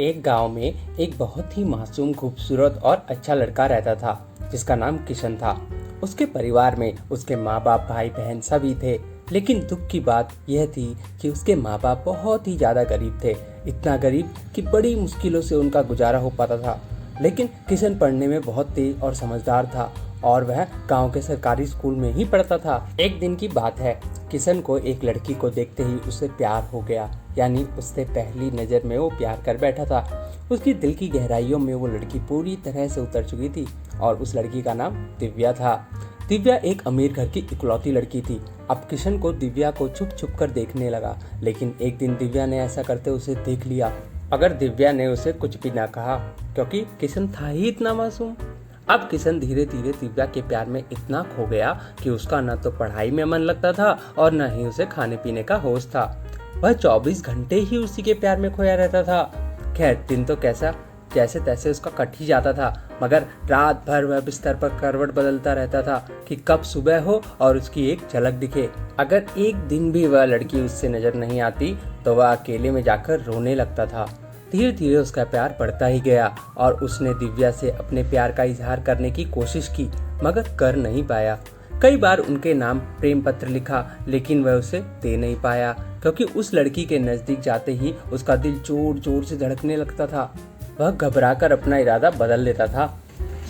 एक गांव में एक बहुत ही मासूम, खूबसूरत और अच्छा लड़का रहता था जिसका नाम किशन था। उसके परिवार में उसके माँ बाप, भाई बहन सभी थे। लेकिन दुख की बात यह थी कि उसके माँ बाप बहुत ही ज्यादा गरीब थे, इतना गरीब कि बड़ी मुश्किलों से उनका गुजारा हो पाता था। लेकिन किशन पढ़ने में बहुत तेज और समझदार था और वह गांव के सरकारी स्कूल में ही पढ़ता था। एक दिन की बात है, किशन को एक लड़की को देखते ही उससे प्यार हो गया। यानी उससे पहली नजर में वो प्यार कर बैठा था। उसकी दिल की गहराइयों में वो लड़की पूरी तरह से उतर चुकी थी और उस लड़की का नाम दिव्या था। दिव्या एक अमीर घर की इकलौती लड़की थी। अब किशन को दिव्या को छुप छुप कर देखने लगा, लेकिन एक दिन दिव्या ने ऐसा करते उसे देख लिया। अगर दिव्या ने उसे कुछ भी ना कहा, क्योंकि किशन था ही इतना मासूम। अब किशन धीरे धीरे दिव्या के प्यार में इतना खो गया कि उसका न तो पढ़ाई में मन लगता था और न ही उसे खाने पीने का होश था। वह 24 घंटे ही उसी के प्यार में खोया रहता था। खैर, दिन तो कैसा जैसे तैसे उसका कट ही जाता था, मगर रात भर वह बिस्तर पर करवट बदलता रहता था कि कब सुबह हो और उसकी एक झलक दिखे। अगर एक दिन भी वह लड़की उससे नजर नहीं आती तो वह अकेले में जाकर रोने लगता था। धीरे धीरे उसका प्यार बढ़ता ही गया और उसने दिव्या से अपने प्यार का इजहार करने की कोशिश की, मगर कर नहीं पाया। कई बार उनके नाम प्रेम पत्र लिखा, लेकिन वह उसे दे नहीं पाया, क्योंकि उस लड़की के नजदीक जाते ही उसका दिल जोर जोर से धड़कने लगता था। वह घबराकर अपना इरादा बदल लेता था।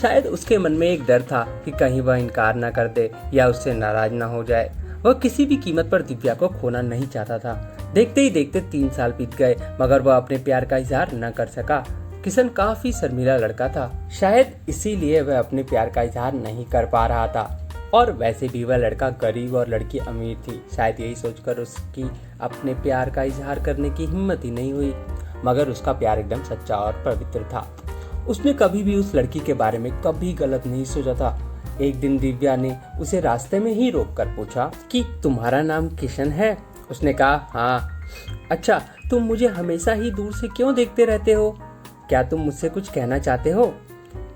शायद उसके मन में एक डर था कि कहीं वह इनकार न कर दे या उससे नाराज न हो जाए। वह किसी भी कीमत पर दिव्या को खोना नहीं चाहता था। देखते ही देखते 3 साल बीत गए, मगर वह अपने प्यार का इजहार न कर सका। किशन काफी शर्मीला लड़का था, शायद इसीलिए वह अपने प्यार का इजहार नहीं कर पा रहा था। और वैसे भी वह लड़का गरीब और लड़की अमीर थी। शायद यही सोचकर उसकी अपने प्यार का इजहार करने की हिम्मत ही नहीं हुई। मगर उसका प्यार एकदम सच्चा और पवित्र था। उसने कभी भी उस लड़की के बारे में कभी गलत नहीं सोचा था। एक दिन दिव्या ने उसे रास्ते में ही रोककर पूछा कि तुम्हारा नाम किशन है? उसने कहा, हाँ। अच्छा, तुम मुझे हमेशा ही दूर से क्यों देखते रहते हो? क्या तुम मुझसे कुछ कहना चाहते हो?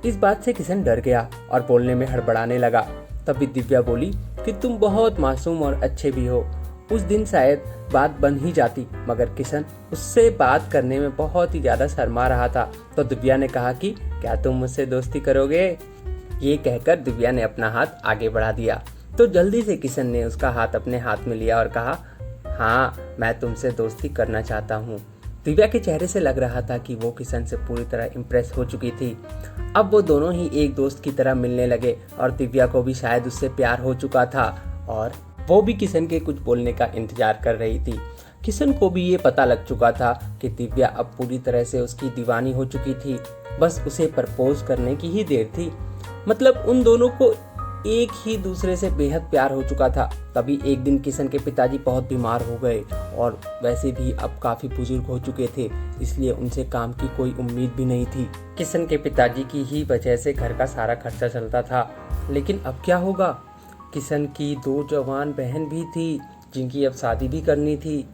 इस बात से किशन डर गया और बोलने में हड़बड़ाने लगा। तभी दिव्या बोली कि तुम बहुत मासूम और अच्छे भी हो। उस दिन शायद बात बन ही जाती, मगर किशन उससे बात करने में बहुत ही ज्यादा शर्मा रहा था। तो दिव्या ने कहा कि क्या तुम मुझसे दोस्ती करोगे? ये कहकर दिव्या ने अपना हाथ आगे बढ़ा दिया। तो जल्दी से किशन ने उसका हाथ अपने हाथ में लिया और कहा, हाँ, मैं तुमसे दोस्ती करना चाहता हूँ। दिव्या के चेहरे से लग रहा था कि वो किशन से पूरी तरह इम्प्रेस हो चुकी थी। अब वो दोनों ही एक दोस्त की तरह मिलने लगे और दिव्या को भी शायद उससे प्यार हो चुका था और वो भी किशन के कुछ बोलने का इंतजार कर रही थी। किशन को भी ये पता लग चुका था कि दिव्या अब पूरी तरह से उसकी दीवानी हो चुकी थी। बस उसे प्रपोज करने की ही देर थी। मतलब उन दोनों को एक ही दूसरे से बेहद प्यार हो चुका था। तभी एक दिन किशन के पिताजी बहुत बीमार हो गए और वैसे भी अब काफी बुजुर्ग हो चुके थे, इसलिए उनसे काम की कोई उम्मीद भी नहीं थी। किशन के पिताजी की ही वजह से घर का सारा खर्चा चलता था। लेकिन अब क्या होगा? किशन की 2 जवान बहन भी थी जिनकी अब शादी भी करनी थी।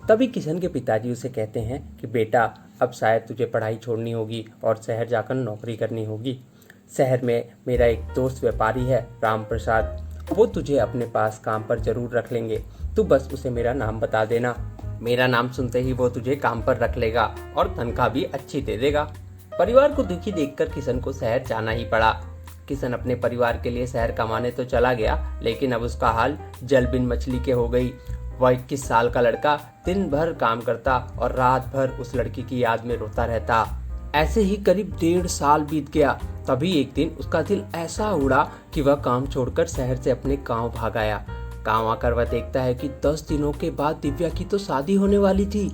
तभी किशन के पिताजी उसे कहते हैं कि बेटा, अब शायद तुझे पढ़ाई छोड़नी होगी और शहर जाकर नौकरी करनी होगी। शहर में मेरा एक दोस्त व्यापारी है, राम प्रसाद, वो तुझे अपने पास काम पर जरूर रख लेंगे। तू बस उसे मेरा नाम बता देना। मेरा नाम सुनते ही वो तुझे काम पर रख लेगा और तनख्वाह भी अच्छी दे देगा। परिवार को दुखी देखकर किशन को शहर जाना ही पड़ा। किशन अपने परिवार के लिए शहर कमाने तो चला गया, लेकिन अब उसका हाल जल बिन मछली के हो गई। वह 21 साल का लड़का दिन भर काम करता और रात भर उस लड़की की याद में रोता रहता। ऐसे ही करीब 1.5 साल बीत गया। तभी एक दिन उसका दिल ऐसा उड़ा कि वह काम छोड़कर शहर से अपने गांव भाग आया। गांव आकर वह देखता है कि 10 दिनों के बाद दिव्या की तो शादी होने वाली थी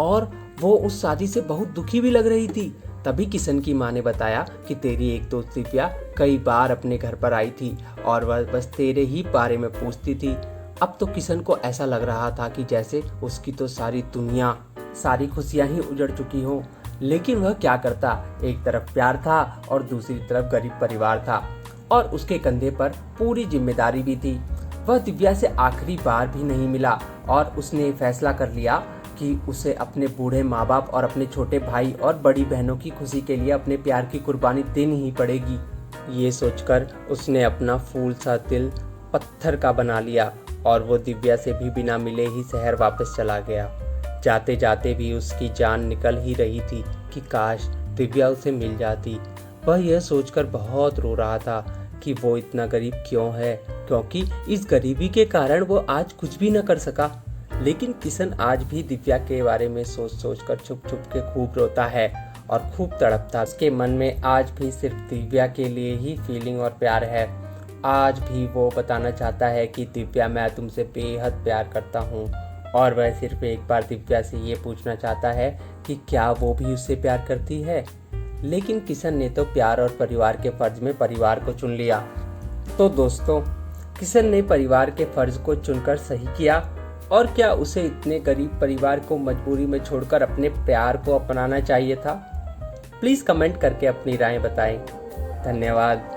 और वो उस शादी से बहुत दुखी भी लग रही थी। तभी किशन की माँ ने बताया कि तेरी एक दोस्त दिव्या कई बार अपने घर पर आई थी और वह बस तेरे ही बारे में पूछती थी। अब तो किशन को ऐसा लग रहा था कि जैसे उसकी तो सारी दुनिया, सारी खुशियां ही उजड़ चुकी हो। लेकिन वह क्या करता? एक तरफ प्यार था और दूसरी तरफ गरीब परिवार था और उसके कंधे पर पूरी जिम्मेदारी भी थी। वह दिव्या से आखिरी बार भी नहीं मिला और उसने फैसला कर लिया कि उसे अपने बूढ़े माँ बाप और अपने छोटे भाई और बड़ी बहनों की खुशी के लिए अपने प्यार की कुर्बानी देनी ही पड़ेगी। ये सोचकर उसने अपना फूल सा दिल पत्थर का बना लिया और वो दिव्या से भी बिना मिले ही शहर वापस चला गया। जाते जाते भी उसकी जान निकल ही रही थी कि काश दिव्या उसे मिल जाती। वह यह सोचकर बहुत रो रहा था कि वो इतना गरीब क्यों है, क्योंकि इस गरीबी के कारण वो आज कुछ भी न कर सका। लेकिन किशन आज भी दिव्या के बारे में सोच सोच कर छुप छुप के खूब रोता है और खूब तड़पता। उसके मन में आज भी सिर्फ दिव्या के लिए ही फीलिंग और प्यार है। आज भी वो बताना चाहता है कि दिव्या, मैं तुमसे बेहद प्यार करता हूँ। और वह सिर्फ एक बार दिव्या से ये पूछना चाहता है कि क्या वो भी उससे प्यार करती है। लेकिन किशन ने तो प्यार और परिवार के फर्ज में परिवार को चुन लिया। तो दोस्तों, किशन ने परिवार के फर्ज को चुनकर सही किया। और क्या उसे इतने गरीब परिवार को मजबूरी में छोड़कर अपने प्यार को अपनाना चाहिए था? प्लीज़ कमेंट करके अपनी राय बताएं। धन्यवाद।